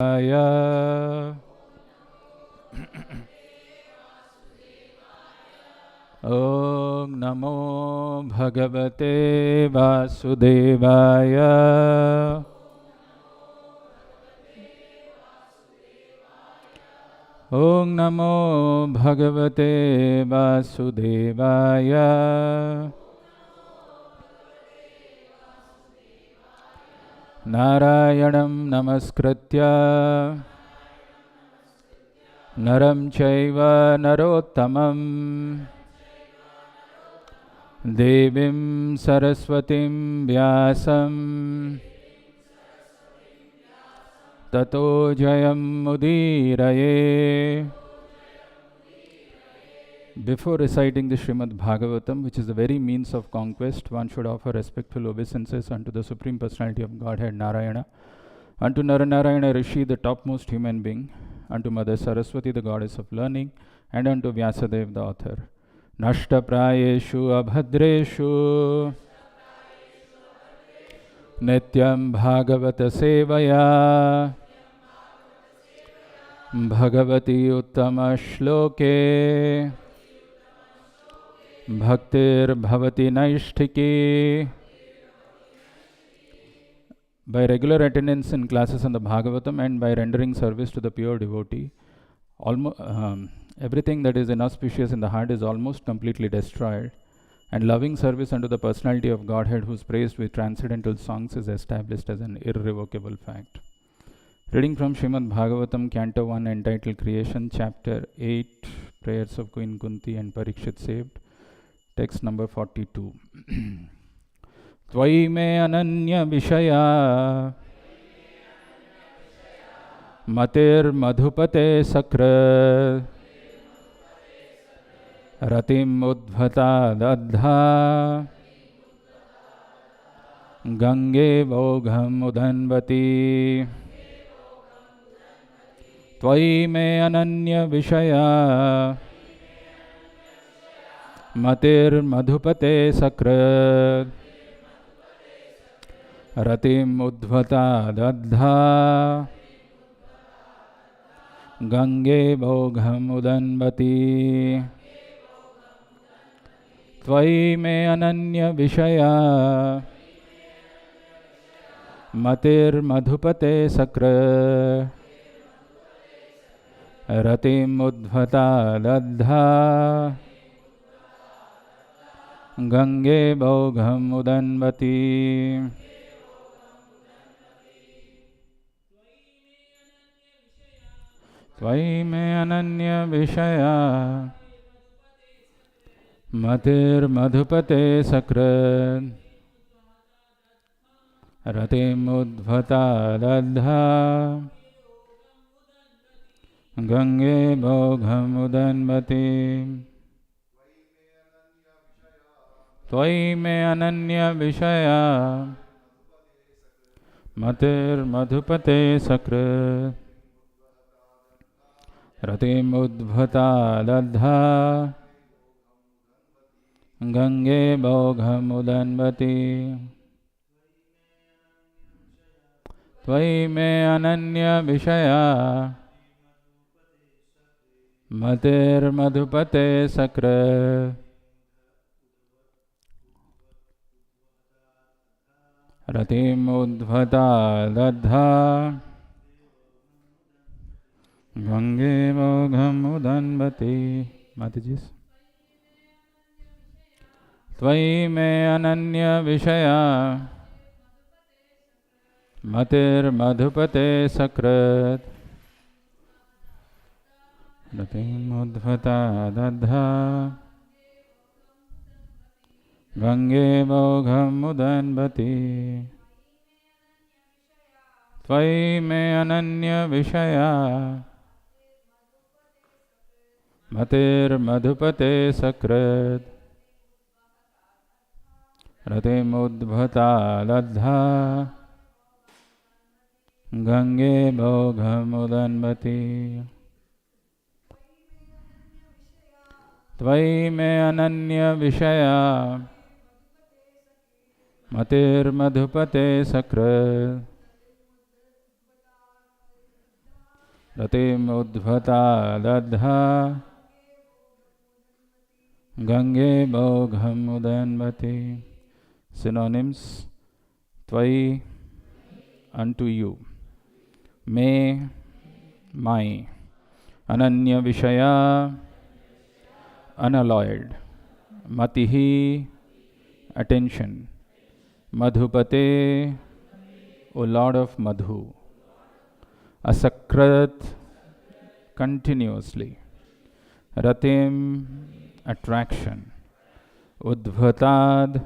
ॐ नमो भगवते वासुदेवाय। ॐ नमो भगवते वासुदेवाय। नारायणं नमस्कृत्य नरं चैव नरोत्तमं देवीं सरस्वतीं व्यासं ततो जयमुदीरये। Before reciting the Srimad Bhagavatam, which is the very means of conquest, one should offer respectful obeisances unto the Supreme Personality of Godhead Narayana, unto Naranarayana Rishi, the topmost human being, unto Mother Saraswati, the goddess of learning, and unto Vyasadev, the author. Nashta prayeshu abhadreshu nityam bhagavata sevaya bhagavati uttama shloke bhaktir bhavati naishtiki. By regular attendance in classes on the Bhagavatam and by rendering service to the pure devotee, everything that is inauspicious in the heart is almost completely destroyed, and loving service unto the personality of Godhead, who is praised with transcendental songs, is established as an irrevocable fact. Reading from Srimad Bhagavatam, Canto 1, entitled Creation, Chapter 8, Prayers of Queen Kunti and Parikshit saved. Text number 42. Tvai me ananya vishaya matir madhupate sakra ratim udbhata dadha gange vogham udanvati. Tvai me ananya vishaya matir madhupate sakra ratim udbhata dadha gange vogham udanvati. Tvai me ananya vishaya matir madhupate sakra ratim udbhata dadha gange vogham udanvati. Tvai me ananya vishaya matir madhupate sakra ratim udbhata dadha gange vogham udanvati. Tvai me ananya vishaya matir madhupate sakra ratim udbhata dadha gange vogham udanvati. Tvai me ananya vishaya matir madhupate sakra ratim udbhata dadha gange vogham udanvati. Mataji. Tvai me ananya vishaya matir madhupate sakra ratim udbhata dadha gange vogham udanvati. Tvai me ananya vishaya matir madhupate sakra ratim udbhata dadha gange vogham udanvati. Tvai me ananya vishaya matir madhupate sakra Ratim udvata dadha Gange bogham udanvati. Synonyms: Tvai, unto you. Me, my. Ananya Vishaya, unalloyed. Matihi, attention. Madhupate, O Lord of Madhu. Asakrat, continuously. Ratim, attraction. Udvatad,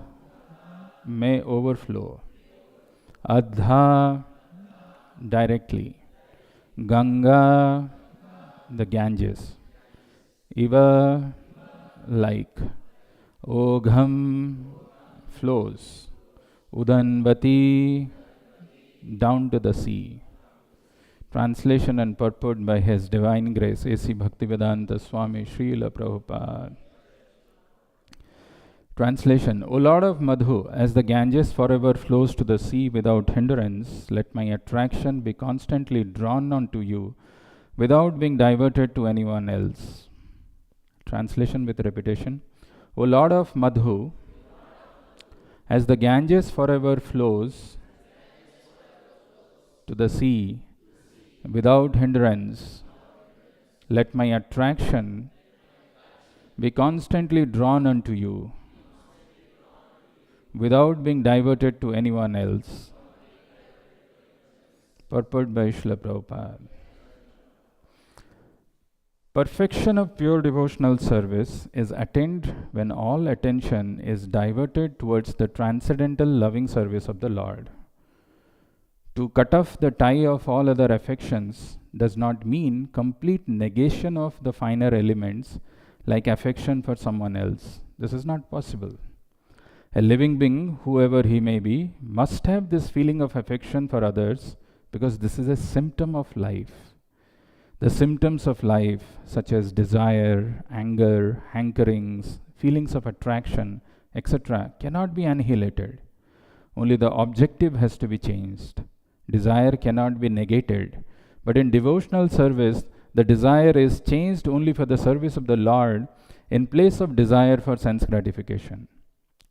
may overflow. Adha, directly. Ganga, the Ganges. Iva, like. Ogham, flows. Udanvati, down to the sea. Translation and purport by His Divine Grace A.C. Bhaktivedanta Swami Srila Prabhupada. Translation: O Lord of Madhu, as the Ganges forever flows to the sea without hindrance, let my attraction be constantly drawn onto you without being diverted to anyone else. Translation with repetition: O Lord of Madhu, as the Ganges forever flows to the sea without hindrance, let my attraction be constantly drawn unto you without being diverted to anyone else. Purport by Srila Prabhupada. Perfection of pure devotional service is attained when all attention is diverted towards the transcendental loving service of the Lord. To cut off the tie of all other affections does not mean complete negation of the finer elements like affection for someone else. This is not possible. A living being, whoever he may be, must have this feeling of affection for others because this is a symptom of life. The symptoms of life, such as desire, anger, hankerings, feelings of attraction, etc., cannot be annihilated. Only the objective has to be changed. Desire cannot be negated, but in devotional service, the desire is changed only for the service of the Lord in place of desire for sense gratification.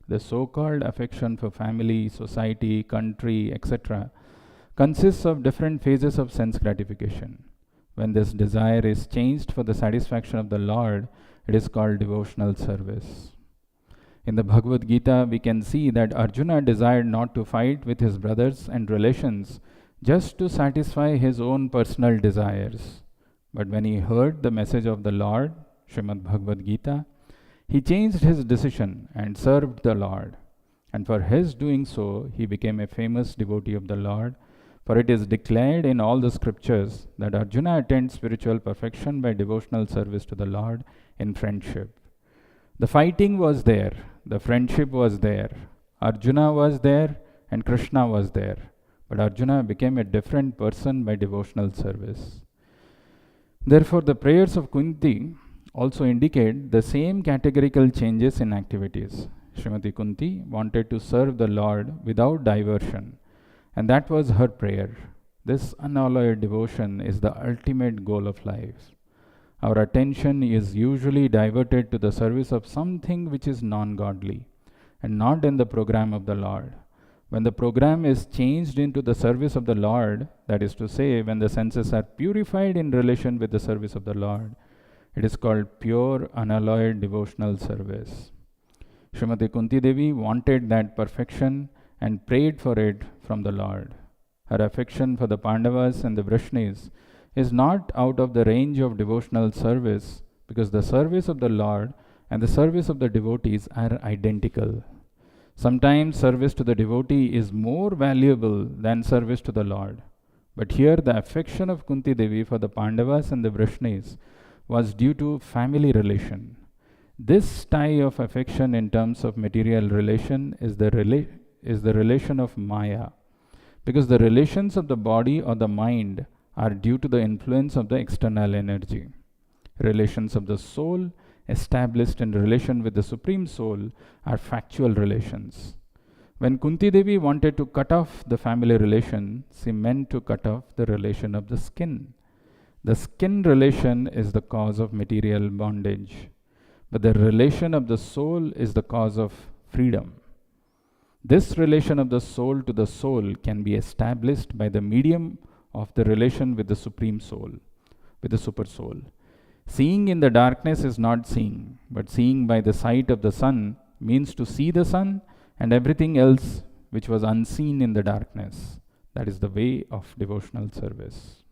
The so-called affection for family, society, country, etc., consists of different phases of sense gratification. When this desire is changed for the satisfaction of the Lord, it is called devotional service. In the Bhagavad Gita, we can see that Arjuna desired not to fight with his brothers and relations just to satisfy his own personal desires. But when he heard the message of the Lord, Srimad Bhagavad Gita, he changed his decision and served the Lord. And for his doing so, he became a famous devotee of the Lord. For it is declared in all the scriptures that Arjuna attained spiritual perfection by devotional service to the Lord in friendship. The fighting was there, the friendship was there, Arjuna was there, and Krishna was there. But Arjuna became a different person by devotional service. Therefore, the prayers of Kunti also indicate the same categorical changes in activities. Srimati Kunti wanted to serve the Lord without diversion, and that was her prayer. This unalloyed devotion is the ultimate goal of life. Our attention is usually diverted to the service of something which is non-godly and not in the program of the Lord. When the program is changed into the service of the Lord, that is to say, when the senses are purified in relation with the service of the Lord, it is called pure, unalloyed devotional service. Srimati Kunti Devi wanted that perfection and prayed for it from the Lord. Her affection for the Pandavas and the Vrishnis is not out of the range of devotional service because the service of the Lord and the service of the devotees are identical. Sometimes service to the devotee is more valuable than service to the Lord. But here the affection of Kunti Devi for the Pandavas and the Vrishnis was due to family relation. This tie of affection in terms of material relation is the relation of Maya, because the relations of the body or the mind are due to the influence of the external energy. Relations of the soul established in relation with the Supreme Soul are factual relations. When Kunti Devi wanted to cut off the family relation, she meant to cut off the relation of the skin. The skin relation is the cause of material bondage, but the relation of the soul is the cause of freedom. This relation of the soul to the soul can be established by the medium of the relation with the Supreme Soul, with the Super Soul. Seeing in the darkness is not seeing, but seeing by the sight of the sun means to see the sun and everything else which was unseen in the darkness. That is the way of devotional service.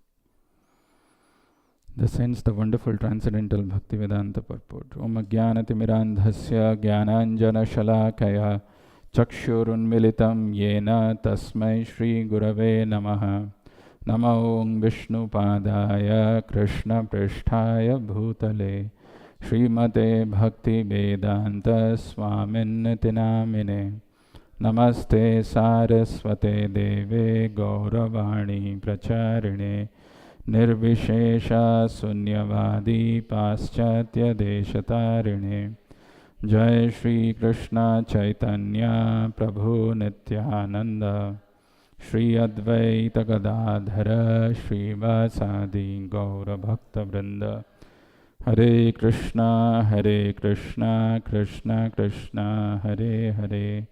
This ends the wonderful transcendental Bhaktivedanta purport. Om Ajnanatimirandhasya Jnananjana Shalakaya Chakshurunmilitam Yena Tasmai Shri Gurave Namaha. Namo Om Vishnu Padaya Krishna Pristhaya Bhutale Srimate Bhakti Vedanta Swaminiti Namine. Namaste Saraswate Deve Gauravani Pracharine Nirvishesha Sunyavadi Paschatya Deshatarine. Jai Shri Krishna Chaitanya Prabhu Nityananda Shri Advaita Gadadhara Shri Vasadi Gaura Bhakta Vrinda. Hare Krishna Krishna Krishna Hare Hare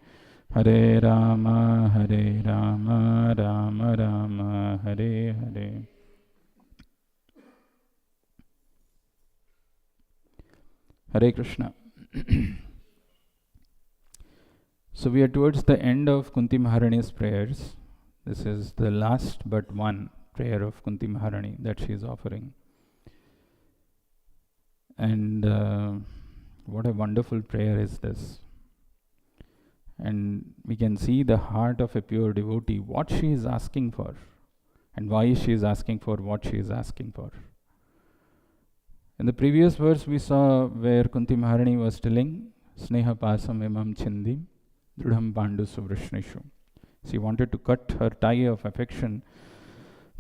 Hare Rama Rama Rama Hare Hare. Hare Krishna. So we are towards the end of Kunti Maharani's prayers. This is the last but one prayer of Kunti Maharani that she is offering. And what a wonderful prayer is this. And we can see the heart of a pure devotee, what she is asking for, and why she is asking for what she is asking for. In the previous verse we saw where Kunti Maharani was telling, Sneha pasam imam chindim, drudham pandu suvrishnishu. She wanted to cut her tie of affection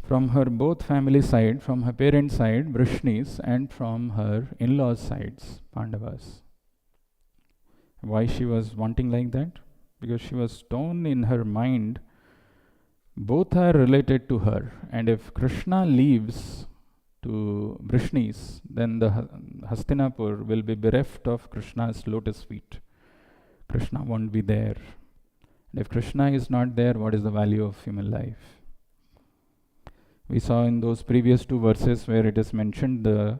from her both family side, from her parents' side, Vrishnis, and from her in-laws' sides, Pandavas. Why she was wanting like that? Because she was torn in her mind, both are related to her, and if Krishna leaves to Vrishnis, then the Hastinapur will be bereft of Krishna's lotus feet. Krishna won't be there. And if Krishna is not there, what is the value of human life? We saw in those previous two verses where it is mentioned the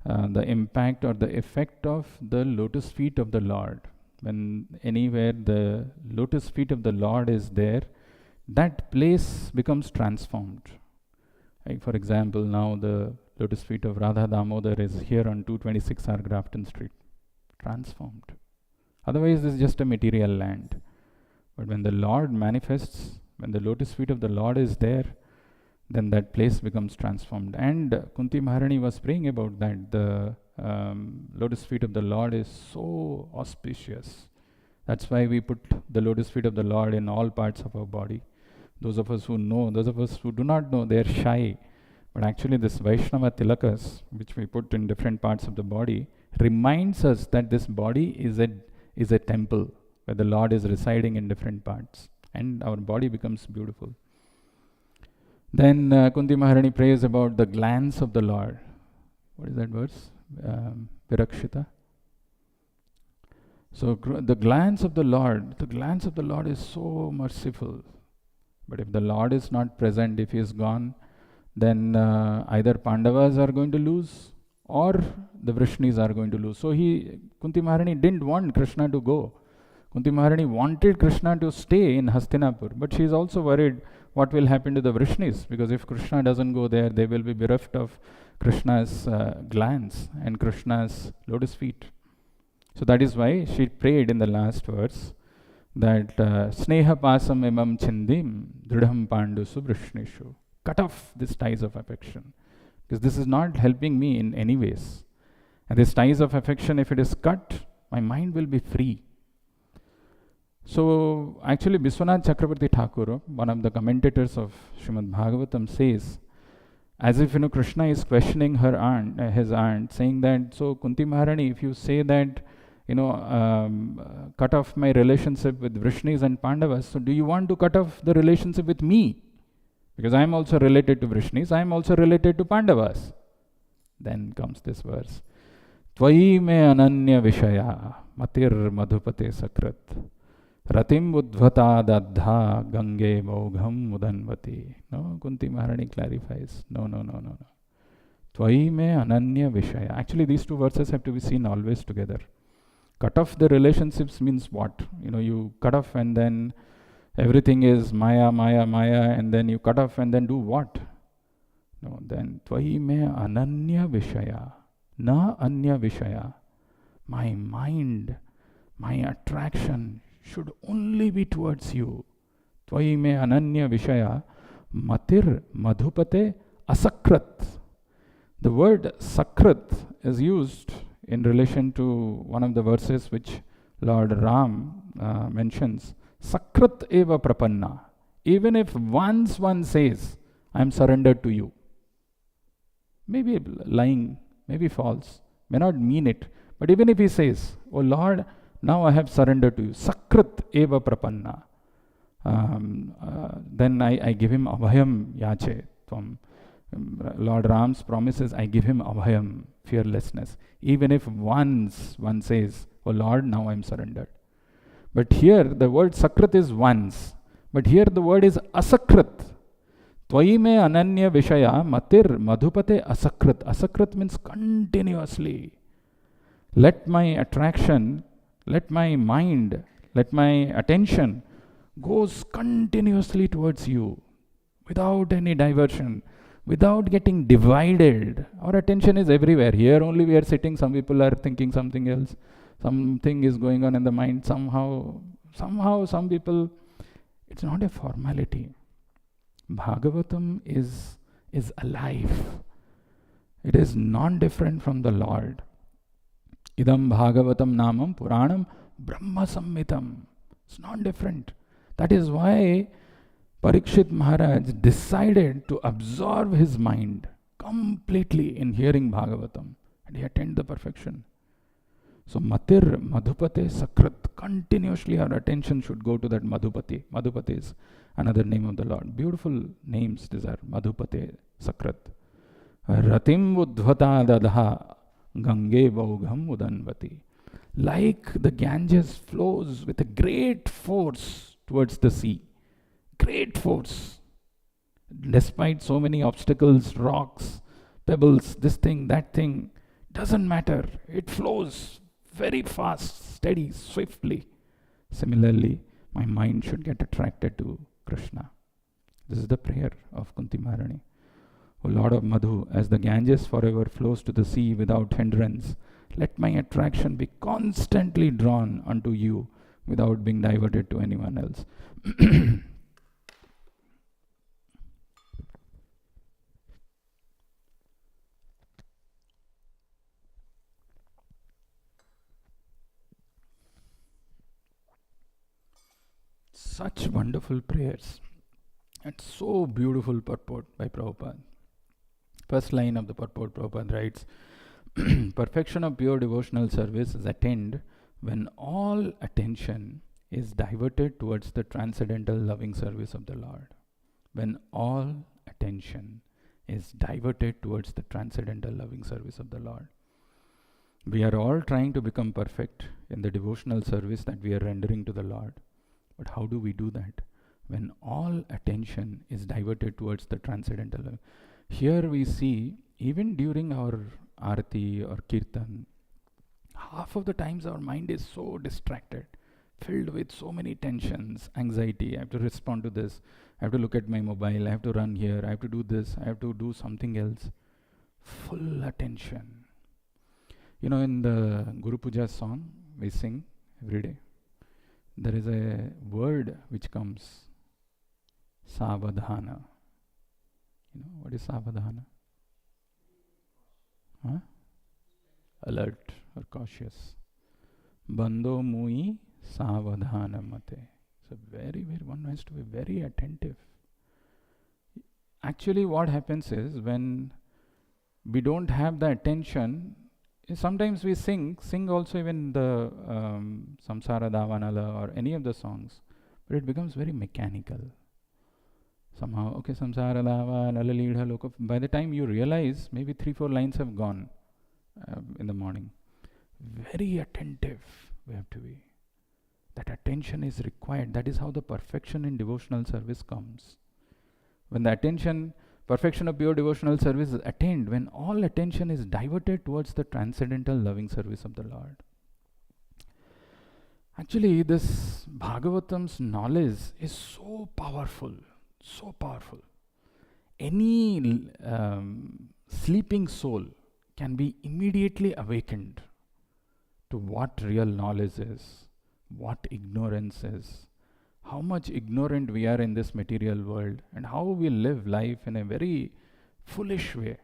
impact or the effect of the lotus feet of the Lord. When anywhere the lotus feet of the Lord is there, that place becomes transformed. Like for example, now the lotus feet of Radha Damodar is here on 226R Grafton Street, transformed. Otherwise, this is just a material land. But when the Lord manifests, when the lotus feet of the Lord is there, then that place becomes transformed. And Kunti Maharani was praying about that. The lotus feet of the Lord is so auspicious. That's why we put the lotus feet of the Lord in all parts of our body. Those of us who know, those of us who do not know, they are shy. But actually this Vaishnava tilakas, which we put in different parts of the body, reminds us that this body is a temple where the Lord is residing in different parts. And our body becomes beautiful. Then Kunti Maharani prays about the glance of the Lord. What is that verse? Virakshita. So the glance of the Lord is so merciful. But if the Lord is not present, if he is gone, then either Pandavas are going to lose or the Vrishnis are going to lose. So Kunti Maharani didn't want Krishna to go. Kunti Maharani wanted Krishna to stay in Hastinapur, but she is also worried what will happen to the Vrishnis, because if Krishna doesn't go there, they will be bereft of Krishna's glance and Krishna's lotus feet. So that is why she prayed in the last verse that Sneha pasam imam chindim dridham pandu suvrishnishu. Cut off these ties of affection, because this is not helping me in any ways. And these ties of affection, if it is cut, my mind will be free. So actually Vishwanath Chakravarti Thakur, one of the commentators of Srimad Bhagavatam, says, as if Krishna is questioning his aunt, saying that, so Kunti Maharani, if you say that, cut off my relationship with Vrishnis and Pandavas, so do you want to cut off the relationship with me? Because I am also related to Vrishnis, I am also related to Pandavas. Then comes this verse. Tvayi me ananya vishaya matir madhupate sakrat ratim udvata dadha gange mogham mudanvati. No, Kunti Maharani clarifies. No. Tvayi me ananya vishaya. Actually, these two verses have to be seen always together. Cut off the relationships means what? You cut off and then everything is Maya, and then you cut off and then do what? No, then Tvayi me ananya vishaya. Na anya vishaya. My mind, my attraction should only be towards you. Tvayi me ananya vishaya matir madhupate asakrat. The word sakrat is used in relation to one of the verses which Lord Ram mentions. Sakrat eva prapanna. Even if once one says, I am surrendered to you. Maybe lying, maybe false, may not mean it. But even if he says, oh Lord, now I have surrendered to you. Sakrat eva prapanna. Then I give him abhayam yache tvam. Lord Ram's promises, I give him abhayam, fearlessness. Even if once one says, oh Lord, now I am surrendered. But here the word sakrat is once. But here the word is asakrat. Tvayi me ananya vishaya matir madhupate asakrat. Asakrat means continuously. Let my attraction, let my mind, let my attention goes continuously towards you without any diversion, without getting divided. Our attention is everywhere. Here only we are sitting, some people are thinking something else. Something is going on in the mind somehow, some people, it's not a formality. Bhagavatam is alive. It is non-different from the Lord. Idam Bhagavatam namam Puranam Brahma Samhitam. It's non-different. That is why Parikshit Maharaj decided to absorb his mind completely in hearing Bhagavatam, and he attained the perfection. So Matir, Madhupate, Sakrat, continuously our attention should go to that Madhupati. Madhupati is another name of the Lord. Beautiful names these are, Madhupate, Sakrat. Ratim Udvata Dadha Gange Vaugham Udanvati. Like the Ganges flows with a great force towards the sea. Great force. Despite so many obstacles, rocks, pebbles, this thing, that thing, doesn't matter. It flows very fast, steady, swiftly. Similarly, my mind should get attracted to Krishna. This is the prayer of Kunti Maharani. O Lord of Madhu, as the Ganges forever flows to the sea without hindrance, let my attraction be constantly drawn unto you without being diverted to anyone else. Such wonderful prayers and so beautiful purport by Prabhupada. First line of the purport, Prabhupada writes, perfection of pure devotional service is attained when all attention is diverted towards the transcendental loving service of the Lord. When all attention is diverted towards the transcendental loving service of the Lord. We are all trying to become perfect in the devotional service that we are rendering to the Lord. But how do we do that? When all attention is diverted towards the transcendental. Here we see, even during our arati or kirtan, half of the times our mind is so distracted, filled with so many tensions, anxiety. I have to respond to this, I have to look at my mobile, I have to run here, I have to do this, I have to do something else. Full attention. In the Guru Puja song we sing every day, there is a word which comes, Savadhana. What is Savadhana? Alert or cautious. Bando mui savadhana mate. So one has to be very attentive. Actually what happens is, when we don't have the attention, sometimes we sing also even the Samsara Davanala or any of the songs, but it becomes very mechanical. Somehow, okay, samsara lava, lalalidha loka. By the time you realize, maybe 3-4 lines have gone in the morning. Very attentive we have to be. That attention is required. That is how the perfection in devotional service comes. When the perfection of pure devotional service is attained, when all attention is diverted towards the transcendental loving service of the Lord. Actually, this Bhagavatam's knowledge is so powerful, so powerful. Any sleeping soul can be immediately awakened to what real knowledge is, what ignorance is, how much ignorant we are in this material world, and how we live life in a very foolish way.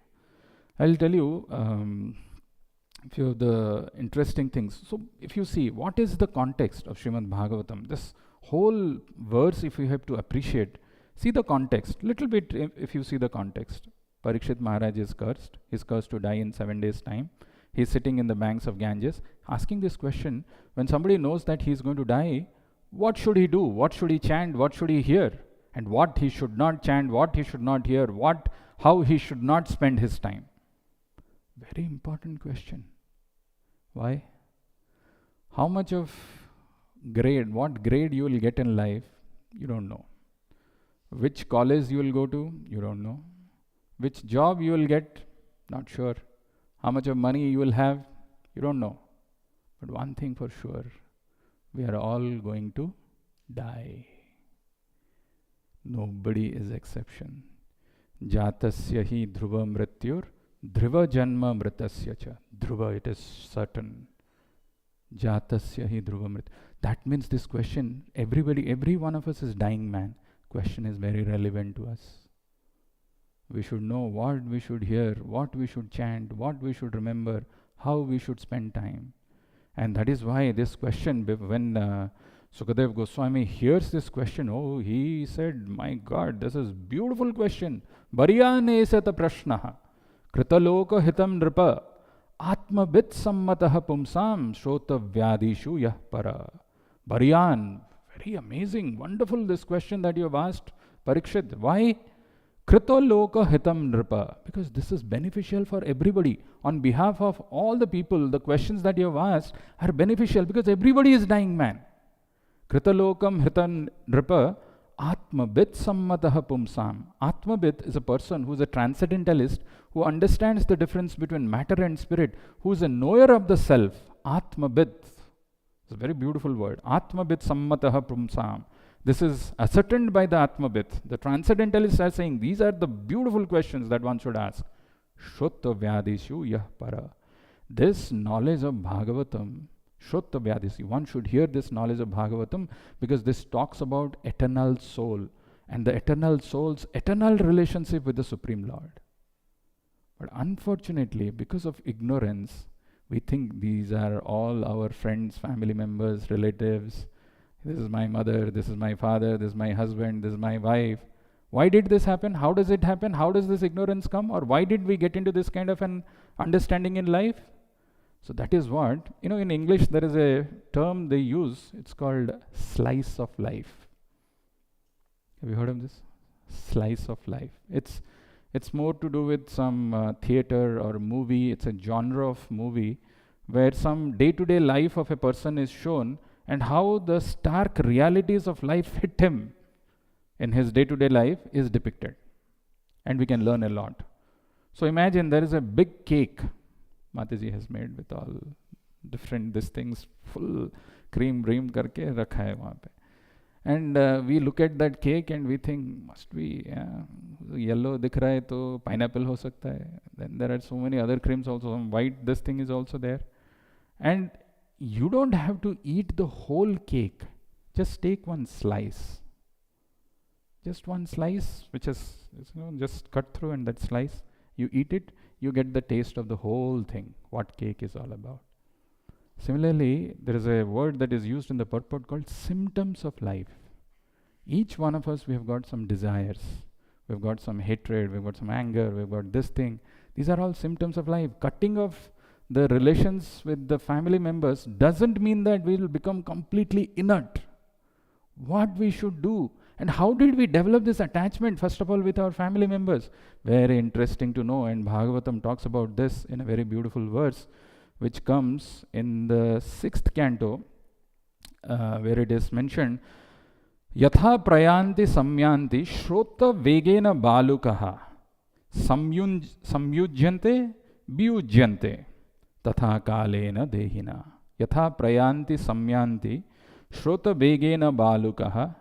I'll tell you a few of the interesting things. So if you see, what is the context of Srimad Bhagavatam? This whole verse, if you have to appreciate, see the context. Little bit, if you see the context. Parikshit Maharaj is cursed. He's cursed to die in 7 days' time. He's sitting in the banks of Ganges, asking this question. When somebody knows that he's going to die, what should he do? What should he chant? What should he hear? And what he should not chant, what he should not hear, how he should not spend his time. Very important question. Why? How much of grade, what grade you will get in life, you don't know. Which college you will go to, you don't know. Which job you will get, not sure. How much of money you will have, you don't know. But one thing for sure, we are all going to die. Nobody is exception. Jatasya hi dhruva mrityur, dhruva janma mritasya cha. Dhruva, it is certain. Jatasya hi dhruva mrityur. That means this question, every one of us is dying man. Question is very relevant to us. We should know what we should hear, what we should chant, what we should remember, how we should spend time. And that is why this question, when Sukadev Goswami hears this question, he said, my God, this is beautiful question. Bharyanesata prashnaha, kritaloka hitam nripa, atmabit sammatah pumsam, shrota vyadishu yah para. Bharyan, very amazing, wonderful this question that you have asked, Parikshit. Why? Kritaloka hitam nripa, because this is beneficial for everybody. On behalf of all the people, the questions that you have asked are beneficial because everybody is dying man. Kritalokam hitam nripa, atmabit sammatah pumsam. Atmabit is a person who is a transcendentalist, who understands the difference between matter and spirit, who is a knower of the self. Atmabit. It's a very beautiful word. Atmabit sammatah pumsam. This is ascertained by the Atmabit. The transcendentalists are saying these are the beautiful questions that one should ask. Shutta vyadishu yah para. This knowledge of Bhagavatam, Shutta vyadishu, one should hear this knowledge of Bhagavatam because this talks about eternal soul and the eternal soul's eternal relationship with the Supreme Lord. But unfortunately, because of ignorance, we think these are all our friends, family members, relatives. This is my mother, this is my father, this is my husband, this is my wife. Why did this happen? How does it happen? How does this ignorance come? Or why did we get into this kind of an understanding in life? So that is what, in English there is a term they use, it's called slice of life. Have you heard of this? Slice of life. It's more to do with some theater or movie. It's a genre of movie where some day-to-day life of a person is shown and how the stark realities of life hit him in his day-to-day life is depicted. And we can learn a lot. So imagine there is a big cake Mataji has made with all different these things, full cream karke rakha hai wahan pe. And we look at that cake and we think, must be yellow dikh raha hai to pineapple ho sakta hai. Then there are so many other creams also, some white, this thing is also there. And you don't have to eat the whole cake. Just take one slice. Just one slice, which is just cut through, and that slice, you eat it, you get the taste of the whole thing, what cake is all about. Similarly, there is a word that is used in the purport called symptoms of life. Each one of us, we have got some desires. We've got some hatred, we've got some anger, we've got this thing. These are all symptoms of life. Cutting off the relations with the family members doesn't mean that we will become completely inert. What we should do, And how did we develop this attachment, first of all, with our family members? Very interesting to know, and Bhagavatam talks about this in a very beautiful verse, which comes in the 6th canto, where it is mentioned, Yatha prayanti samyanti shrota vegena balukaha samyujyante biyujyante tatha kalena dehina. Yatha prayanti samyanti shrota vegena balukaha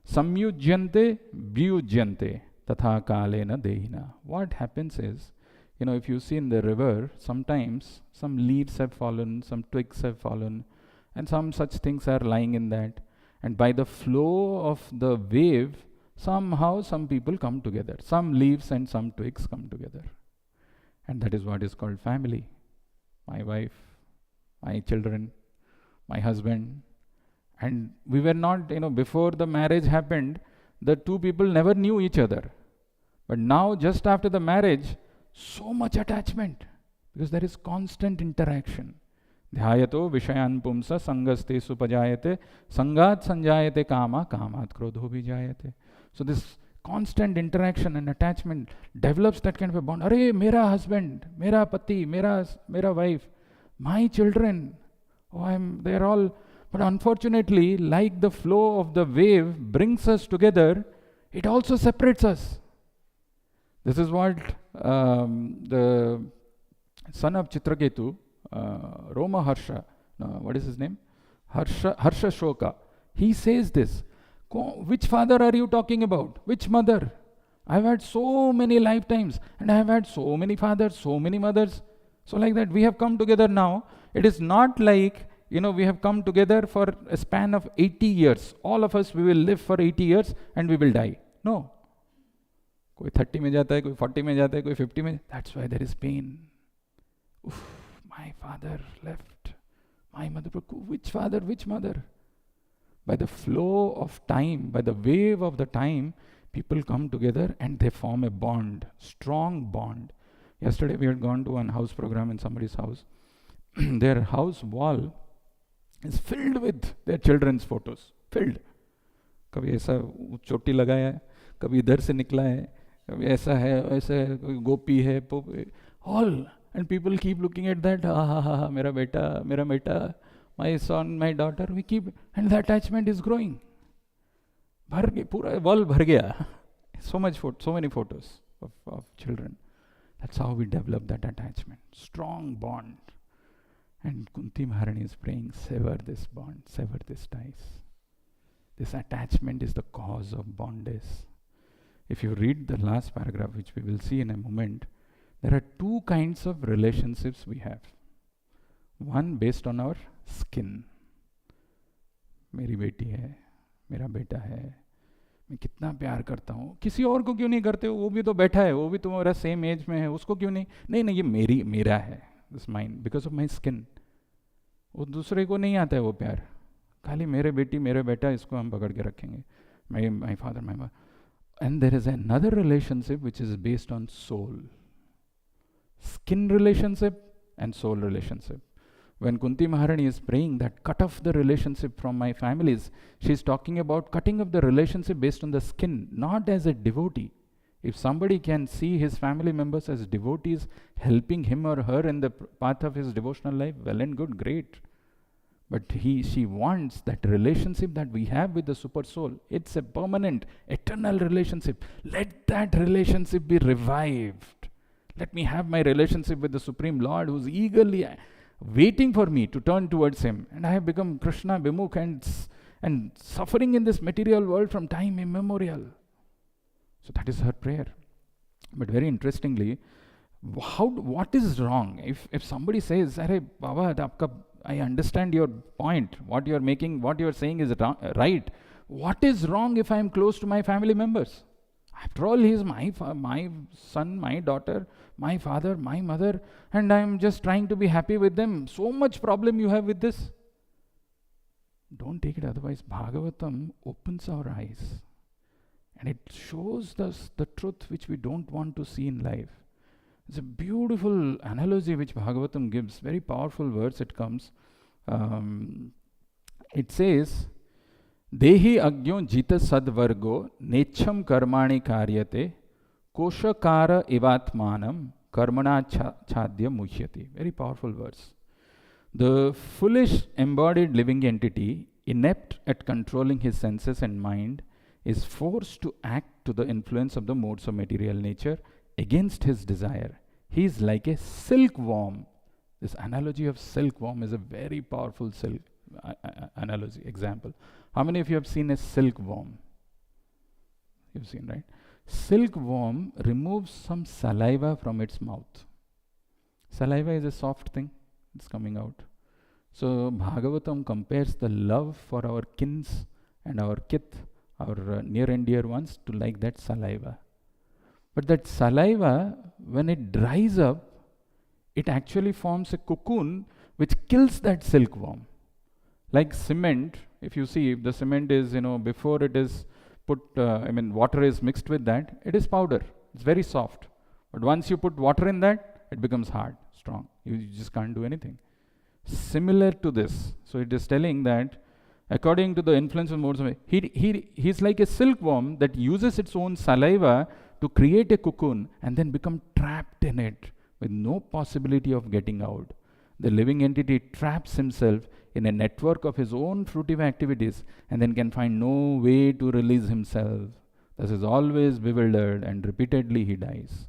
samyujyante biyujyante tatha kalena dehina. What happens is, if you see in the river, sometimes some leaves have fallen, some twigs have fallen, and some such things are lying in that. And by the flow of the wave, somehow some people come together. Some leaves and some twigs come together. And that is what is called family. My wife, my children, my husband. And we were not, before the marriage happened, the two people never knew each other. But now, just after the marriage, so much attachment, because there is constant interaction. Dhyayato vishayan pumsa sangaste supajayate sangat sanjayate kama kamat krodho vijayate. So this constant interaction and attachment develops that kind of a bond. Arey, mera husband, mera pati, mera wife, my children, they're all. But unfortunately, like the flow of the wave brings us together, it also separates us. This is what the son of Chitraketu, Roma Harsha, what is his name? Harsha Shoka. He says this. Which father are you talking about? Which mother? I've had so many lifetimes, and I have had so many fathers, so many mothers. So like that, we have come together now. It is not like, we have come together for a span of 80 years. All of us, we will live for 80 years and we will die. No. कोई 30 में जाता है, कोई 40 में जाता है, कोई 50 में. That's why there is pain. Oof, my father left. My mother, which father, which mother? By the flow of time, by the wave of the time, people come together and they form a bond, strong bond. Yesterday we had gone to one house program in somebody's house. Their house wall is filled with their children's photos. Filled. कभी ऐसा चोटी लगाया है, कभी इधर से निकला है, कभी ऐसा है, ऐसा है, कोई गोपी है, all. And people keep looking at that, ha, मेरा बेटा, my son, my daughter, we keep, and the attachment is growing. पूरा wall भर गया. So many photos of children. That's how we develop that attachment. Strong bond. And Kunti Maharani is praying, sever this bond, sever this ties. This attachment is the cause of bondage. If you read the last paragraph, which we will see in a moment, there are two kinds of relationships we have. One based on our skin. मेरी बेटी है, मेरा बेटा है, मैं कितना प्यार करता हूँ, किसी और को क्यों नहीं करते हो? वो भी तो बैठा है, वो भी तुम्हारा सेम एज में है, उसको क्यों नहीं? नहीं, ये मेरा है. This mine, because of my skin. वो दूसरे को नहीं आता है वो प्यार. खाली मेरे बेटी, मेरे बेटा, इसको हम पकड़ के रखेंगे. My father, my mother. And there is another relationship which is based on soul. Skin relationship and soul relationship. When Kunti Maharani is praying that cut off the relationship from my families, she is talking about cutting off the relationship based on the skin, not as a devotee. If somebody can see his family members as devotees helping him or her in the path of his devotional life, well and good, great. But she wants that relationship that we have with the super soul. It's a permanent, eternal relationship. Let that relationship be revived. Let me have my relationship with the Supreme Lord, who's eagerly waiting for me to turn towards him. And I have become Krishna Vimukh and suffering in this material world from time immemorial. So that is her prayer. But very interestingly, what is wrong? If somebody says, "Arey Baba, I understand your point. What you're saying is right. What is wrong if I am close to my family members? After all, he is my son, my daughter, my father, my mother, and I am just trying to be happy with them. So much problem you have with this." Don't take it otherwise. Bhagavatam opens our eyes. And it shows us the truth which we don't want to see in life. It's a beautiful analogy which Bhagavatam gives. Very powerful words it comes. It says Dehi agyo jita sadvargo necham karmani karyate koshakara ivatmanam karmana chadya muhyati. Very powerful verse. The foolish embodied living entity, inept at controlling his senses and mind, is forced to act to the influence of the modes of material nature against his desire. He is like a silkworm. This analogy of silkworm is a very powerful analogy, example. How many of you have seen a silkworm? You've seen, right? Silkworm removes some saliva from its mouth. Saliva is a soft thing. It's coming out. So Bhagavatam compares the love for our kins and our kith, our near and dear ones, to like that saliva. But that saliva, when it dries up, it actually forms a cocoon which kills that silkworm. Like cement, if you see, if the cement is, before it is put, water is mixed with that, it is powder. It's very soft. But once you put water in that, it becomes hard, strong. You just can't do anything. Similar to this. So it is telling that according to the influence of modes of he's like a silkworm that uses its own saliva to create a cocoon and then become trapped in it with no possibility of getting out. The living entity traps himself in a network of his own fruitive activities and then can find no way to release himself. Thus is always bewildered and repeatedly he dies.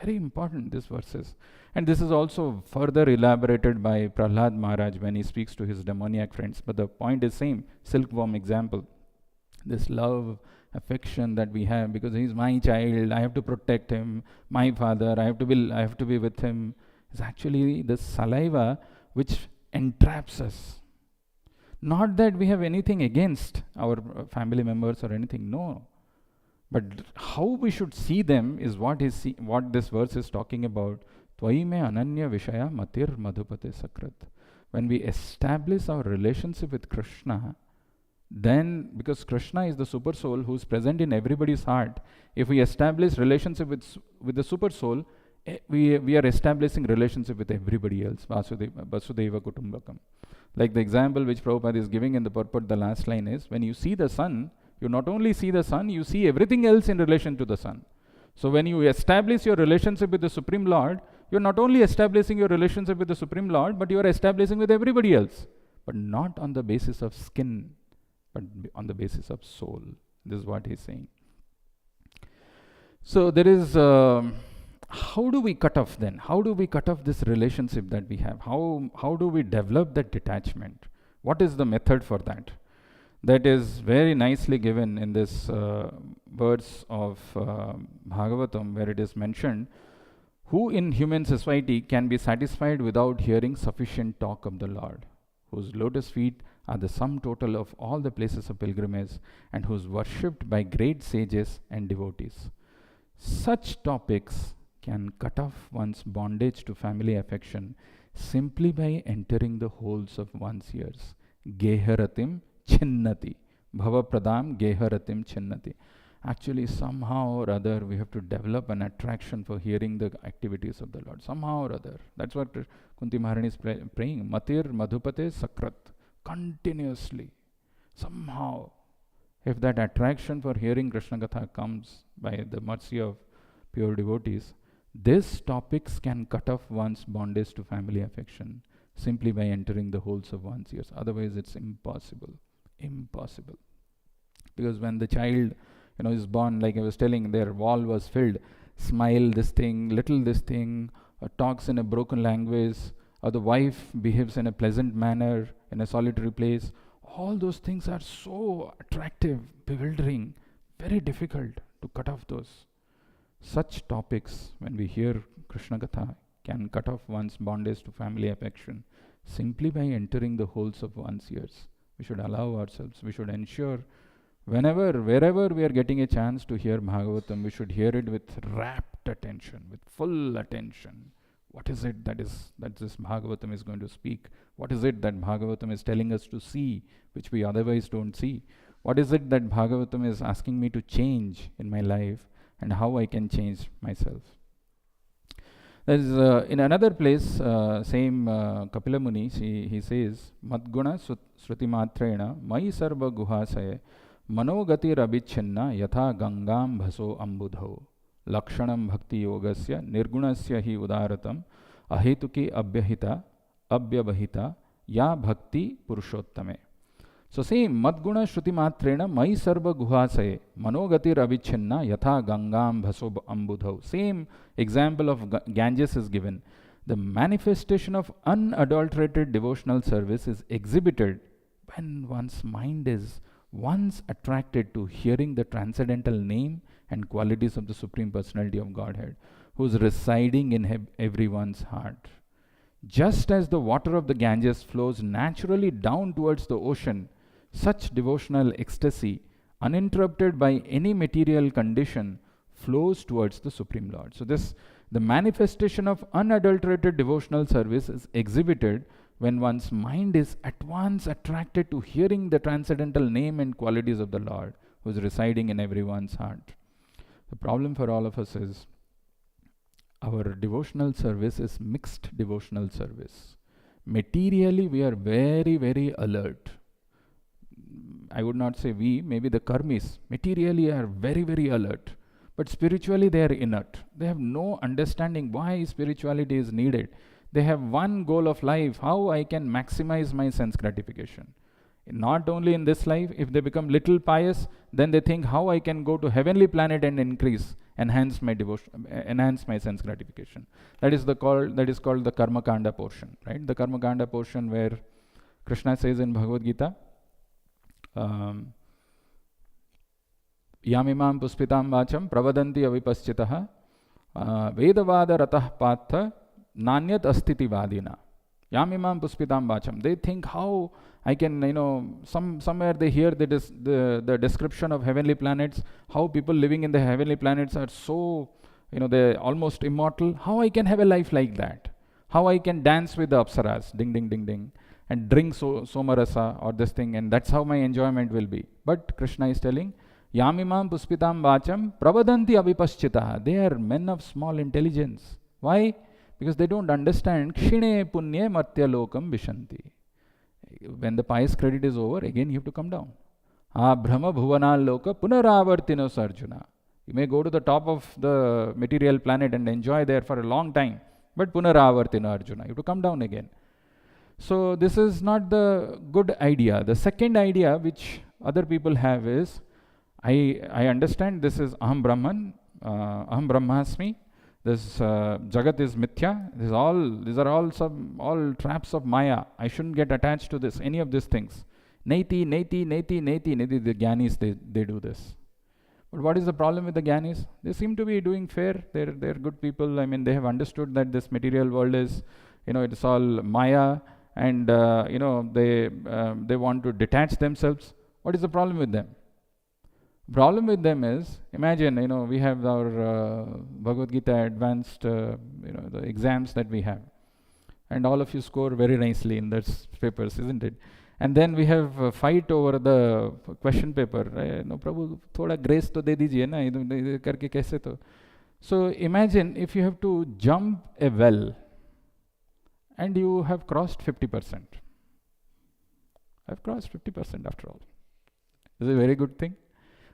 Very important, this verses. And this is also further elaborated by Prahlad Maharaj when he speaks to his demoniac friends. But the point is same, silkworm example. This love, affection that we have because he's my child, I have to protect him, my father, I have to be with him, is actually the saliva which entraps us. Not that we have anything against our family members or anything, no. But how we should see them is what this verse is talking about. Tvaime ananya vishaya matir madhupate sakrat. When we establish our relationship with Krishna, then, because Krishna is the super soul who is present in everybody's heart, if we establish relationship with the super soul, we are establishing relationship with everybody else. Vasudeva Kutumbakam. Like the example which Prabhupada is giving in the purport, the last line is, when you see the sun, you not only see the sun, you see everything else in relation to the sun. So when you establish your relationship with the Supreme Lord, you're not only establishing your relationship with the Supreme Lord, but you are establishing with everybody else. But not on the basis of skin, but on the basis of soul. This is what he's saying. So there is, how do we cut off then? How do we cut off this relationship that we have? How do we develop that detachment? What is the method for that? That is very nicely given in this verse of Bhagavatam, where it is mentioned, who in human society can be satisfied without hearing sufficient talk of the Lord, whose lotus feet are the sum total of all the places of pilgrimage, and who is worshipped by great sages and devotees. Such topics can cut off one's bondage to family affection simply by entering the holes of one's ears. Geharatim chinnati. Bhavapradam geharatim chinnati. Actually, somehow or other, we have to develop an attraction for hearing the activities of the Lord. Somehow or other. That's what Kunti Maharani is praying. Matir madhupate sakrat. Continuously. Somehow. If that attraction for hearing Krishna Katha comes by the mercy of pure devotees, these topics can cut off one's bondage to family affection simply by entering the holes of one's ears. Otherwise, it's impossible. Impossible. Because when the child is born, like I was telling, their wall was filled. Smile this thing, little this thing, or talks in a broken language, or the wife behaves in a pleasant manner in a solitary place. All those things are so attractive, bewildering, very difficult to cut off those. Such topics, when we hear Krishna Katha, can cut off one's bondage to family affection simply by entering the holes of one's ears. We should allow ourselves, we should ensure wherever we are getting a chance to hear Bhagavatam, we should hear it with rapt attention, with full attention. What is it that this Bhagavatam is going to speak? What is it that Bhagavatam is telling us to see, which we otherwise don't see? What is it that Bhagavatam is asking me to change in my life, and how I can change myself? There's in another place, same Kapila Muni, he says, Madguna Sruti Matrena, Mai Sarva Guhasaye, Manogati Rabichinna, Yatha Gangam Bhaso Ambudho, Lakshanam Bhakti Yogasya, Nirgunasya hi Udaratam, Ahetuki Abhyabhita, Ya Bhakti Purushottame. So same, Madguna Shruti Matrena, Mai Sarva Guhasaye, Manogati Ravichinna, Yatha Gangam Bhaso Ambudho. Same example of Ganges is given. The manifestation of unadulterated devotional service is exhibited when one's mind is once attracted to hearing the transcendental name and qualities of the Supreme Personality of Godhead, who is residing in everyone's heart. Just as the water of the Ganges flows naturally down towards the ocean, such devotional ecstasy, uninterrupted by any material condition, flows towards the Supreme Lord. So the manifestation of unadulterated devotional service is exhibited when one's mind is at once attracted to hearing the transcendental name and qualities of the Lord, who is residing in everyone's heart. The problem for all of us is our devotional service is mixed devotional service. Materially, we are very, very alert. I would not say we, maybe the karmis, materially are very, very alert. But spiritually, they are inert. They have no understanding why spirituality is needed. They have one goal of life, how I can maximize my sense gratification. Not only in this life, if they become little pious, then they think how I can go to heavenly planet and enhance my devotion, enhance my sense gratification. That is called the Karma Kanda portion, right? The Karma Kanda portion where Krishna says in Bhagavad Gita, Yamimam puspitam vacham pravadanti avipaschitaha vedavada ratah patha nanyat astiti vadina. Yamimam puspitam vacham. They think how I can, somewhere they hear the description of heavenly planets, how people living in the heavenly planets are so, they're almost immortal. How I can have a life like that? How I can dance with the apsaras, ding, ding, ding, ding, and drink somarasa or this thing, and that's how my enjoyment will be. But Krishna is telling, Yamimam puspitam vacham pravadanti avipaschitaha. They are men of small intelligence. Why? Because they don't understand kshine punye martya lokam vishanti. When the pious credit is over, again you have to come down. Brahma bhuvanal loka punaravartinos Arjuna. You may go to the top of the material planet and enjoy there for a long time, but punaravartina Arjuna. You have to come down again. So this is not the good idea. The second idea which other people have is, I understand this is Aham Brahman, Aham Brahmasmi, this Jagat is Mithya, these are all traps of Maya. I shouldn't get attached to this, any of these things. Neti, the Gyanis, they do this. But what is the problem with the Gyanis? They seem to be doing fair, they're good people. I mean, they have understood that this material world is, it's all Maya, and they want to detach themselves. What is the problem with them? Problem with them is, imagine, we have our Bhagavad Gita advanced, the exams that we have. And all of you score very nicely in those papers, isn't it? And then we have a fight over the question paper. No, Prabhu, thoda grace to de dijiye na, karke kaise to. So imagine if you have to jump a well and you have crossed 50%. I've crossed 50% after all. Is it a very good thing?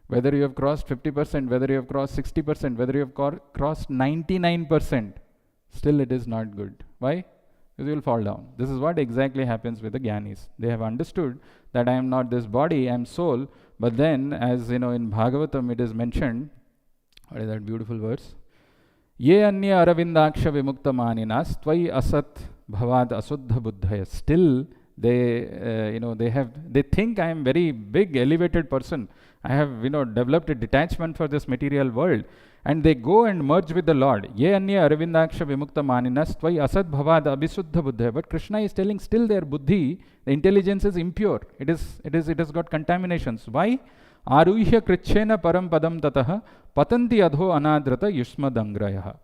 Whether you have crossed 50%, whether you have crossed 60%, whether you have crossed 99%, still it is not good. Why? Because you will fall down. This is what exactly happens with the Gyanis. They have understood that I am not this body, I am soul. But then, as in Bhagavatam it is mentioned, what is that beautiful verse? Ye anya aravindaksha vimukta maninas tvai asat bhavad asuddha buddhaya. Still, they think I am very big, elevated person. I have, developed a detachment for this material world. And they go and merge with the Lord. Ye anya aravindaksha vimukta maninas tvai asat bhavad abhisuddha buddhaya. But Krishna is telling still their buddhi, the intelligence is impure. It has got contaminations. Why? Aruhya krichena param padam tataha patanti adho anadrata yushmadangrayah.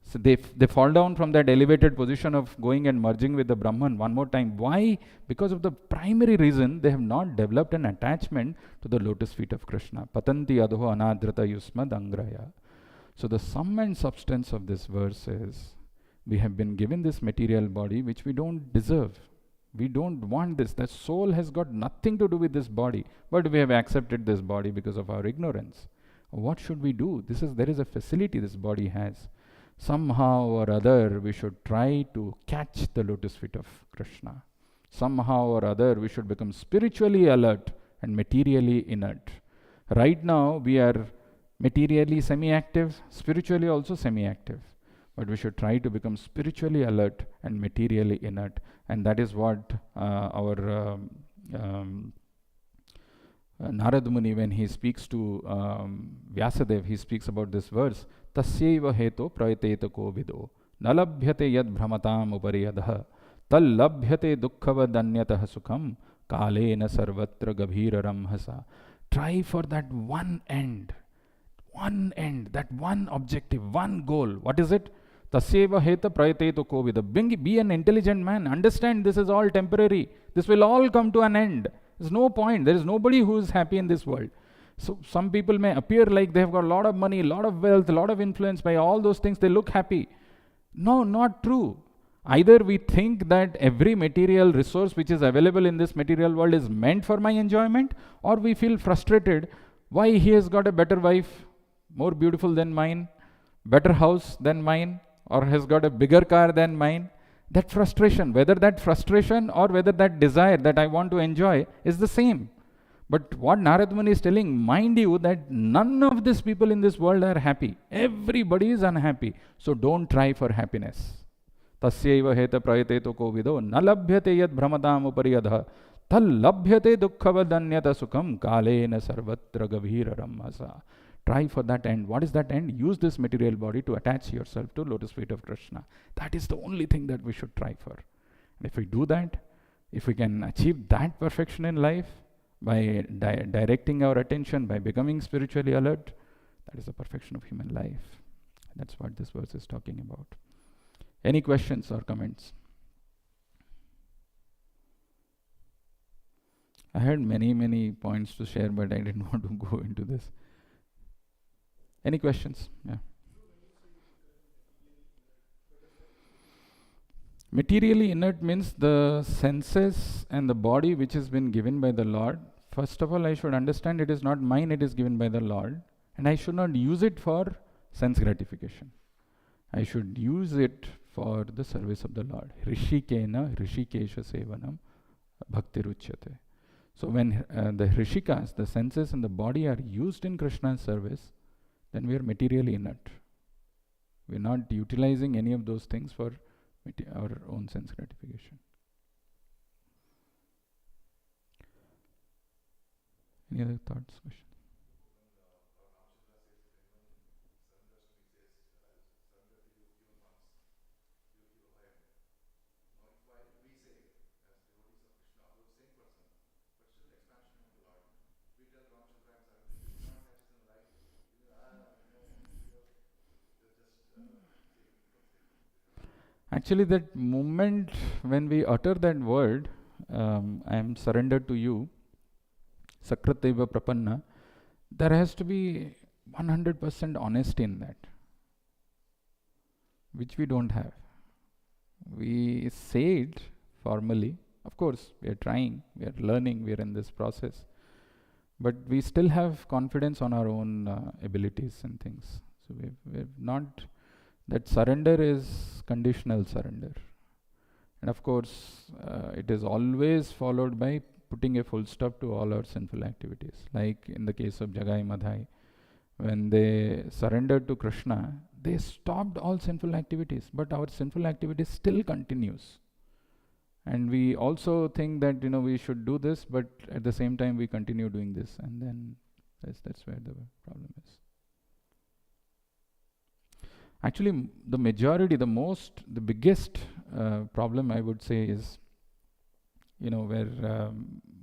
So they fall down from that elevated position of going and merging with the Brahman one more time. Why? Because of the primary reason they have not developed an attachment to the lotus feet of Krishna. Patanti adho anadrata yusmadangraya. So the sum and substance of this verse is, We have been given this material body which we don't deserve. We don't want this. The soul has got nothing to do with this body, but we have accepted this body because of our ignorance. What should we do? There is a facility this body has. Somehow or other, we should try to catch the lotus feet of Krishna. Somehow or other, we should become spiritually alert and materially inert. Right now, we are materially semi-active, spiritually also semi-active. But we should try to become spiritually alert and materially inert. And that is what our Narad Muni, when he speaks to Vyasadev, he speaks about this verse, Tasyaiva heto prayateta ko vido, nalabhyate yad bhramatam upariyadha, tal labhyate dukkavad anyatah sukham, kalena sarvatra gabhiraram hasa. Try for that one end, that one objective, one goal. What is it? Tasyeva heta prayatetu kovida. Be an intelligent man. Understand this is all temporary. This will all come to an end. There's no point. There is nobody who is happy in this world. So some people may appear like they have got a lot of money, a lot of wealth, a lot of influence. By all those things, they look happy. No, not true. Either we think that every material resource which is available in this material world is meant for my enjoyment, or we feel frustrated. Why he has got a better wife, more beautiful than mine, better house than mine, or has got a bigger car than mine. That frustration, whether that frustration or whether that desire that I want to enjoy is the same. But what Narad Muni is telling, mind you that none of these people in this world are happy. Everybody is unhappy. So don't try for happiness. Tasyaiva heta prayateto ko vido nalabhyate yad bhramadam upariyadha tal labhyate dukkhavadanyata sukham kalena sarvatra gavhiraram hasa. Try for that end. What is that end? Use this material body to attach yourself to lotus feet of Krishna. That is the only thing that we should try for. And if we do that, if we can achieve that perfection in life by directing our attention, by becoming spiritually alert, that is the perfection of human life. That's what this verse is talking about. Any questions or comments? I had many points to share, but I didn't want to go into this. Any questions? Yeah. Materially inert means the senses and the body which has been given by the Lord. First of all, I should understand it is not mine, it is given by the Lord. And I should not use it for sense gratification. I should use it for the service of the Lord. Rishikena Rishikesha Sevanam Bhaktiruchyate. So when the Rishikas, the senses and the body are used in Krishna's service, then we are materially inert. We are not utilizing any of those things for our own sense gratification. Any other thoughts, questions? Actually, that moment when we utter that word, I am surrendered to you, Sakrateva Prapanna, there has to be 100% honesty in that, which we don't have. We say it formally. Of course, we are trying, we are learning, we are in this process. But we still have confidence on our own abilities and things. So we've not... That surrender is conditional surrender. And of course, it is always followed by putting a full stop to all our sinful activities. Like in the case of Jagai Madhai, when they surrendered to Krishna, they stopped all sinful activities, but our sinful activities still continues. And we also think that, we should do this, but at the same time we continue doing this, and then that's where the problem is. Actually, the majority, the biggest problem I would say is, where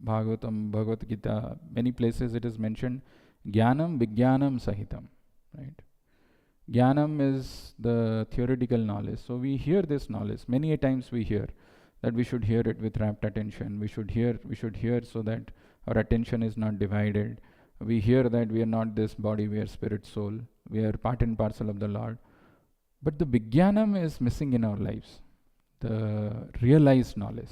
Bhagavatam, Bhagavad Gita, many places it is mentioned, Jnanam Vijnanam Sahitam, right? Jnanam is the theoretical knowledge. So we hear this knowledge. Many a times we hear that we should hear it with rapt attention. We should hear so that our attention is not divided. We hear that we are not this body, we are spirit, soul. We are part and parcel of the Lord. But the Vijnanam is missing in our lives, the realized knowledge.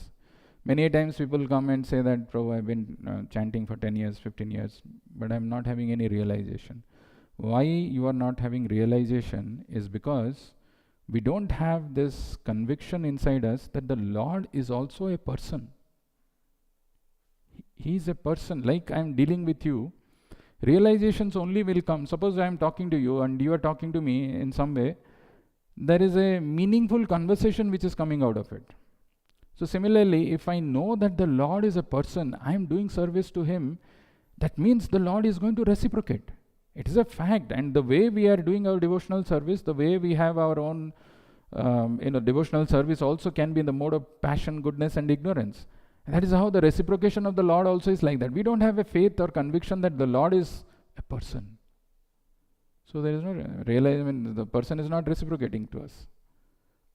Many times people come and say that, Prabhu, I've been chanting for 10 years, 15 years, but I'm not having any realization. Why you are not having realization is because we don't have this conviction inside us that the Lord is also a person. He is a person. Like I'm dealing with you, realizations only will come. Suppose I am talking to you and you are talking to me in some way, there is a meaningful conversation which is coming out of it. So similarly, if I know that the Lord is a person, I am doing service to Him, that means the Lord is going to reciprocate. It is a fact. And the way we are doing our devotional service, the way we have our own devotional service also can be in the mode of passion, goodness and ignorance. And that is how the reciprocation of the Lord also is like that. We don't have a faith or conviction that the Lord is a person. So there is no realization, the person is not reciprocating to us.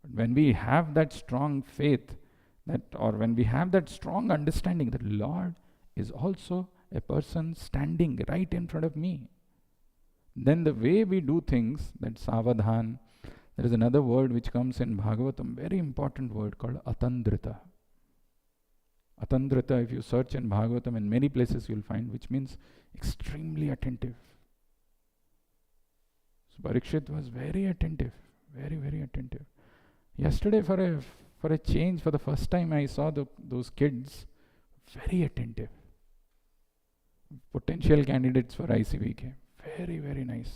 But when we have that strong faith, when we have that strong understanding that Lord is also a person standing right in front of me, then the way we do things, that savadhan, there is another word which comes in Bhagavatam, very important word called atandrita. Atandrita, if you search in Bhagavatam, in many places you will find, which means extremely attentive. So Parikshit was very attentive, very, very attentive. Yesterday, for a change, for the first time, I saw those kids very attentive. Potential candidates for ICVK. Very, very nice.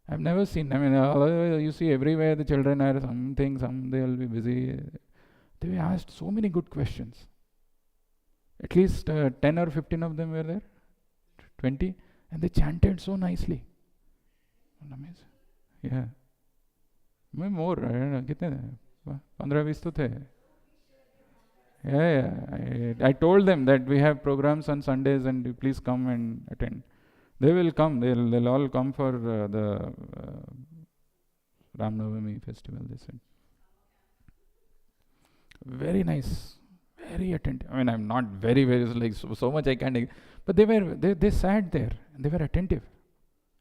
I've never seen, you see everywhere the children are something, they will be busy. They asked so many good questions. At least 10 or 15 of them were there, 20, and they chanted so nicely. Amazing. Yeah. More, I don't know, kitne 15-20 to the. Yeah. I told them that we have programs on Sundays and you please come and attend. They will come. They'll all come for the Ram Navami festival, they said. Very nice. Very attentive. I'm not very, like so much I can't. But they sat there and they were attentive.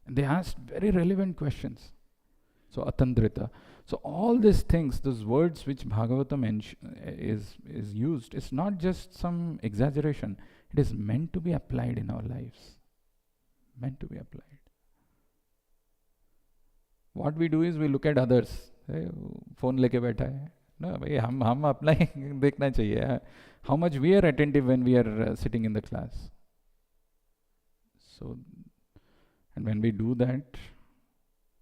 And they asked very relevant questions. So atandrita. So all these things, those words which Bhagavatam is used, it's not just some exaggeration. It is meant to be applied in our lives. Meant to be applied. What we do is we look at others. Phone leke baitha hai. No, hum apna hi dekhna chahiye. How much we are attentive when we are sitting in the class. So, and when we do that,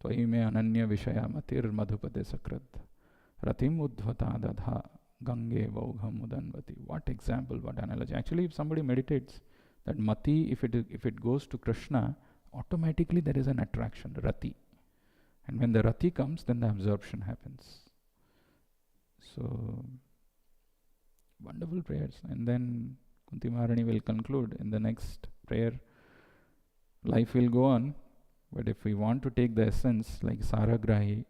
Tvai me ananya vishaya matir madhupade sakrat ratim udhvata dadha gange vaugham udanvati. What example, what analogy. Actually, if somebody meditates, that mati, if it goes to Krishna, automatically there is an attraction, rati. And when the rati comes, then the absorption happens. So, wonderful prayers. And then Kunti Maharani will conclude in the next prayer. Life will go on, but if we want to take the essence like Saragrahi,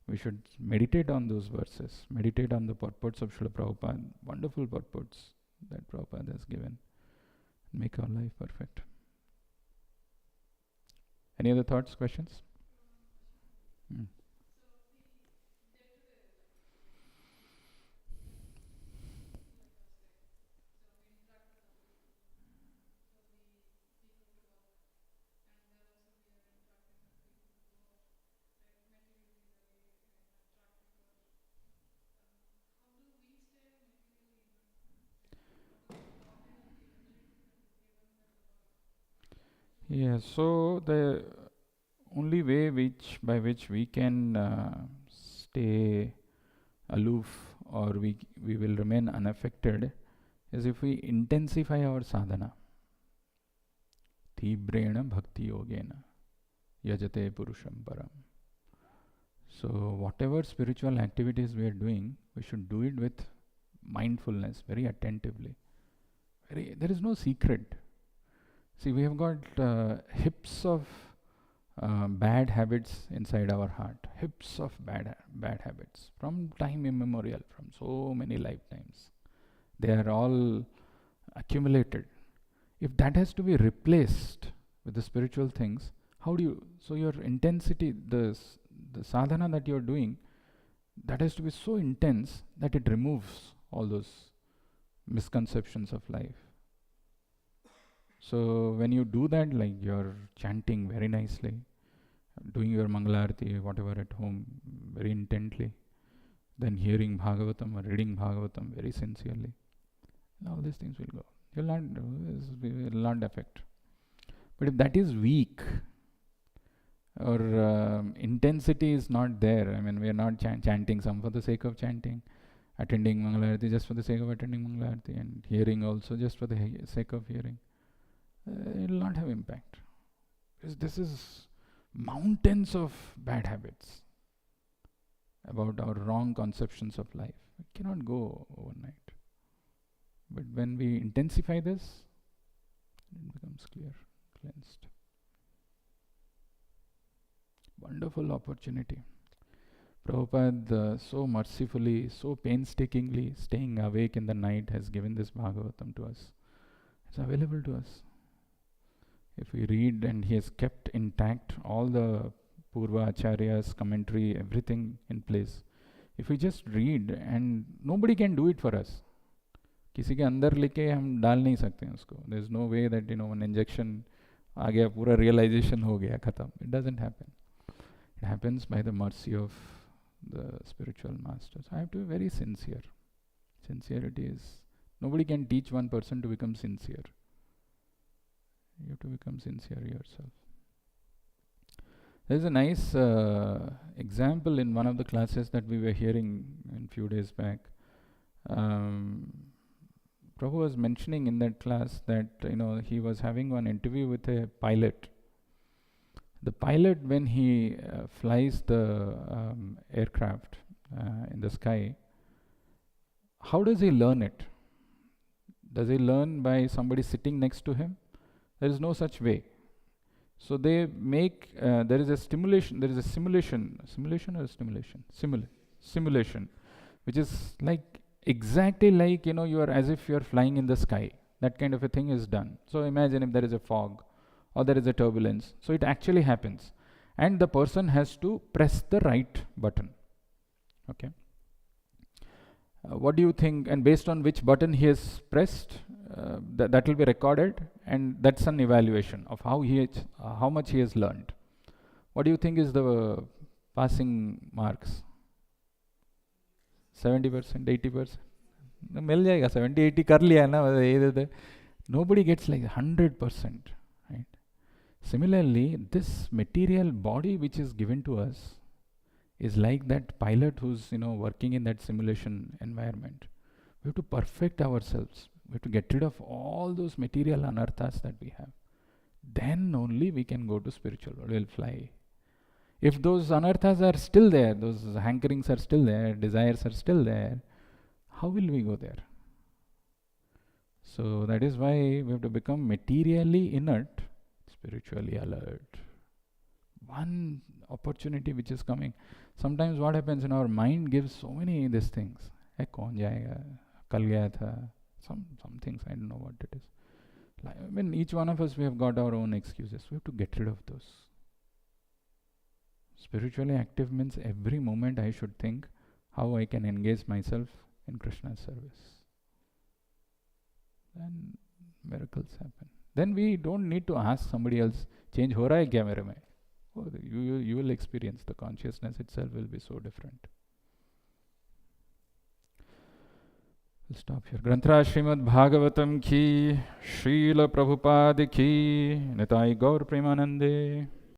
we should meditate on those verses, meditate on the purports of Srila Prabhupada, wonderful purports that Prabhupada has given. Make our life perfect. Any other thoughts, questions? Yeah, so the only way by which we can stay aloof or we will remain unaffected is if we intensify our sadhana. Tibrena bhakti yogena yajate purusham param. So whatever spiritual activities we are doing, we should do it with mindfulness, very attentively. There is no secret. See, we have got hips of bad habits inside our heart. Hips of bad habits from time immemorial, from so many lifetimes. They are all accumulated. If that has to be replaced with the spiritual things, how do you? So your intensity, the the sadhana that you're doing, that has to be so intense that it removes all those misconceptions of life. So when you do that, like you're chanting very nicely, doing your Mangalarti, whatever at home, very intently, then hearing Bhagavatam or reading Bhagavatam very sincerely, all these things will go. It will not affect. But if that is weak, or intensity is not there, I mean, we are not chanting some for the sake of chanting, attending Mangalarti just for the sake of attending Mangalarti, and hearing also just for the sake of hearing, it will not have impact. Because this is mountains of bad habits about our wrong conceptions of life. It cannot go overnight. But when we intensify this, it becomes clear, cleansed. Wonderful opportunity. Prabhupada so mercifully, so painstakingly, staying awake in the night, has given this Bhagavatam to us. It's available to us. If we read, and he has kept intact all the Purva Acharyas, commentary, everything in place. If we just read, and nobody can do it for us. किसी के अंदर लेके हम डाल नहीं सकते हैं उसको. There is no way that an injection आ गया, पूरा realization हो गया, खत्म. It doesn't happen. It happens by the mercy of the spiritual masters. I have to be very sincere. Sincerity is, nobody can teach one person to become sincere. You have to become sincere yourself. There is a nice example in one of the classes that we were hearing a few days back. Prabhu was mentioning in that class that he was having one interview with a pilot. The pilot, when he flies the aircraft in the sky, how does he learn it? Does he learn by somebody sitting next to him? There is no such way. So they make, there is a simulation, which is like exactly like, you are as if you are flying in the sky. That kind of a thing is done. So imagine if there is a fog or there is a turbulence. So it actually happens. And the person has to press the right button. Okay. What do you think? And based on which button he has pressed, that will be recorded, and that's an evaluation of how much he has learned. What do you think is the passing marks? 70%, 80%? मिल जाएगा 70-80 कर लिया ना. Nobody gets like 100%, right? Similarly, this material body which is given to us is like that pilot who's working in that simulation environment. We have to perfect ourselves. We have to get rid of all those material anarthas that we have. Then only we can go to spiritual world. We'll fly. If those anarthas are still there, those hankerings are still there, desires are still there, how will we go there? So that is why we have to become materially inert, spiritually alert. One opportunity which is coming. Sometimes what happens in our mind gives so many these things. Kaun jayega? Kal gaya tha. Some things, I don't know what it is. I mean, each one of us, we have got our own excuses. We have to get rid of those. Spiritually active means every moment I should think how I can engage myself in Krishna's service. Then miracles happen. Then we don't need to ask somebody else, change ho raha hai kya mere mein? Oh, you will experience the consciousness itself will be so different. We'll stop here. Granthra Srimad Bhagavatam ki, Srila Prabhupada ki, Nitai Gaur Premanande.